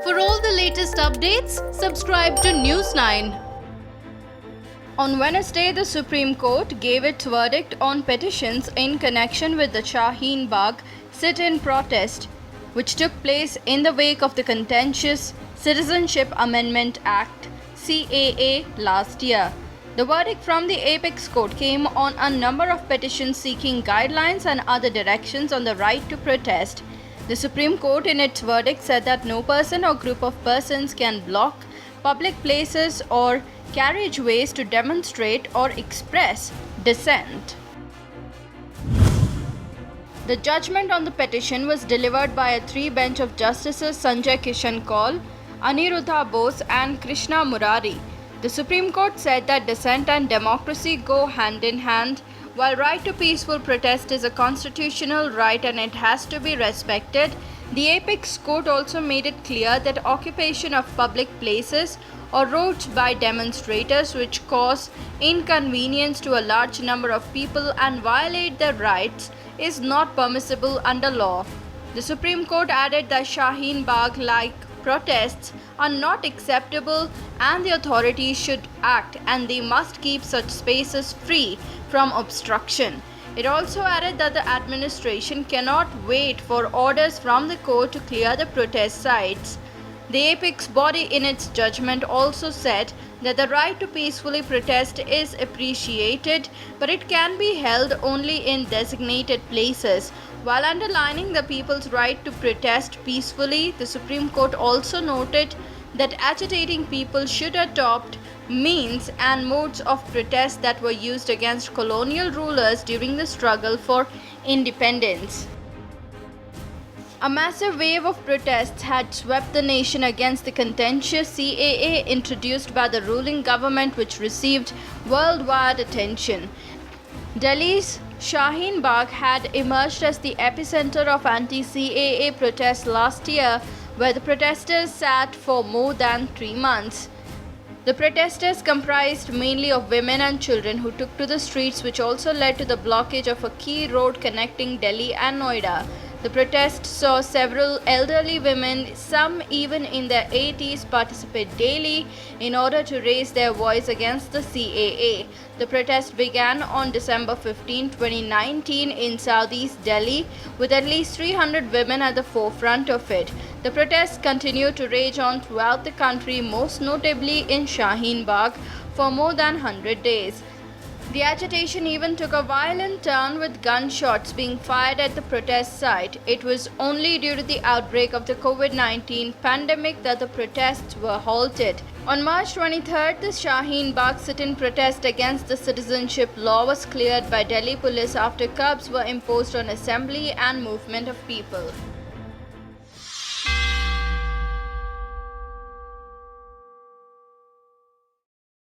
For all the latest updates, subscribe to News 9. On Wednesday, the Supreme Court gave its verdict on petitions in connection with the Shaheen Bagh sit-in protest, which took place in the wake of the contentious Citizenship Amendment Act (CAA) last year. The verdict from the Apex Court came on a number of petitions seeking guidelines and other directions on the right to protest. The Supreme Court in its verdict said that no person or group of persons can block public places or carriageways to demonstrate or express dissent. The judgment on the petition was delivered by a three-bench of Justices Sanjay Kishan Kaul, Aniruddha Bose and Krishna Murari. The Supreme Court said that dissent and democracy go hand in hand. While right to peaceful protest is a constitutional right and it has to be respected, the Apex Court also made it clear that occupation of public places or roads by demonstrators which cause inconvenience to a large number of people and violate their rights is not permissible under law. The Supreme Court added that Shaheen Bagh-like protests are not acceptable and the authorities should act and they must keep such spaces free from obstruction. It also added that the administration cannot wait for orders from the court to clear the protest sites. The apex body in its judgment also said that the right to peacefully protest is appreciated, but it can be held only in designated places. While underlining the people's right to protest peacefully, the Supreme Court also noted that agitating people should adopt means and modes of protest that were used against colonial rulers during the struggle for independence. A massive wave of protests had swept the nation against the contentious CAA introduced by the ruling government, which received worldwide attention. Delhi's Shaheen Bagh had emerged as the epicenter of anti-CAA protests last year, where the protesters sat for more than 3 months. The protesters comprised mainly of women and children who took to the streets, which also led to the blockage of a key road connecting Delhi and Noida. The protest saw several elderly women, some even in their 80s, participate daily in order to raise their voice against the CAA. The protest began on December 15, 2019 in southeast Delhi, with at least 300 women at the forefront of it. The protests continued to rage on throughout the country, most notably in Shaheen Bagh, for more than 100 days. The agitation even took a violent turn, with gunshots being fired at the protest site. It was only due to the outbreak of the COVID-19 pandemic that the protests were halted. On March 23rd, the Shaheen Bagh sit-in protest against the citizenship law was cleared by Delhi police after curbs were imposed on assembly and movement of people.